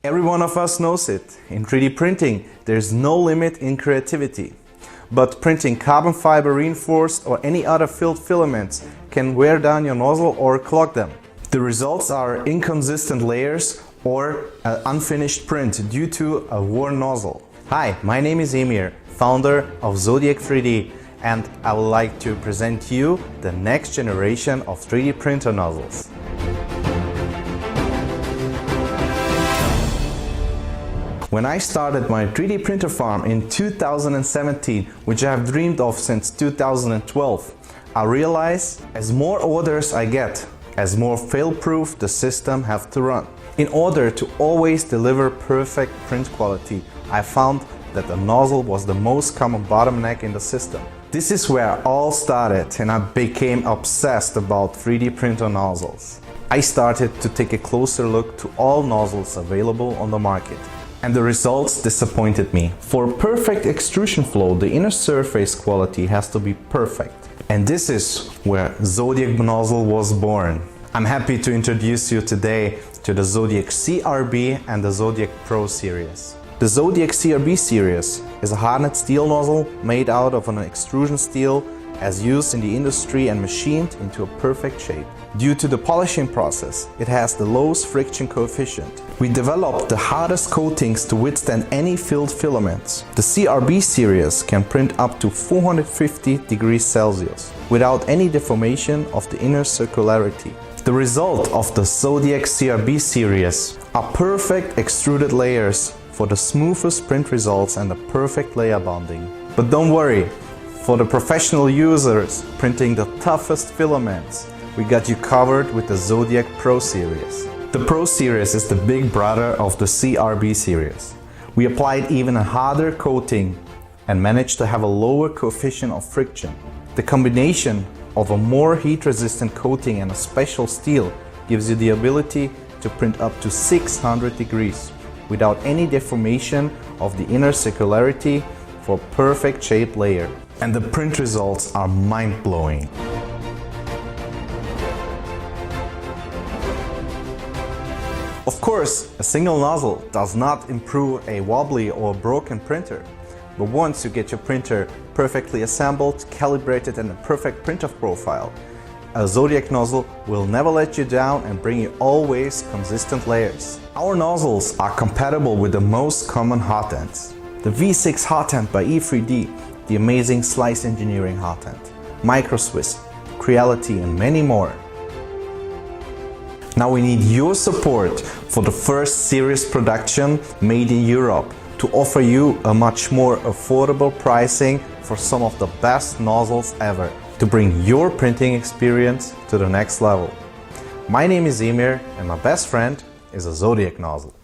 Every one of us knows it. In 3D printing, there's no limit in creativity. But printing carbon fiber reinforced or any other filled filaments can wear down your nozzle or clog them. The results are inconsistent layers or an unfinished print due to a worn nozzle. Hi, my name is Emir, founder of ZODIAC 3D, and I would like to present to you the next generation of 3D printer nozzles. When I started my 3D printer farm in 2017, which I have dreamed of since 2012, I realized as more orders I get, as more fail-proof the system has to run. In order to always deliver perfect print quality, I found that the nozzle was the most common bottleneck in the system. This is where it all started, and I became obsessed about 3D printer nozzles. I started to take a closer look to all nozzles available on the market. And the results disappointed me. For perfect extrusion flow, the inner surface quality has to be perfect. And this is where ZODIAC nozzle was born. I'm happy to introduce you today to the ZODIAC CRB and the ZODIAC Pro series. The ZODIAC CRB series is a hardened steel nozzle made out of an extrusion steel as used in the industry and machined into a perfect shape. Due to the polishing process, it has the lowest friction coefficient. We developed the hardest coatings to withstand any filled filaments. The CRB series can print up to 450 degrees Celsius without any deformation of the inner circularity. The result of the ZODIAC CRB series are perfect extruded layers for the smoothest print results and the perfect layer bonding. But don't worry, for the professional users printing the toughest filaments, we got you covered with the ZODIAC Pro series. The Pro series is the big brother of the CRB series. We applied even a harder coating and managed to have a lower coefficient of friction. The combination of a more heat-resistant coating and a special steel gives you the ability to print up to 600 degrees without any deformation of the inner circularity for a perfect shaped layer. And the print results are mind-blowing. Of course, a single nozzle does not improve a wobbly or broken printer. But once you get your printer perfectly assembled, calibrated, and a perfect print-off profile, a ZODIAC nozzle will never let you down and bring you always consistent layers. Our nozzles are compatible with the most common hot ends. The V6 hot end by E3D, the amazing Slice Engineering hot end, Micro Swiss, Creality, and many more. Now we need your support for the first series production made in Europe to offer you a much more affordable pricing for some of the best nozzles ever to bring your printing experience to the next level. My name is Emir and my best friend is a ZODIAC nozzle.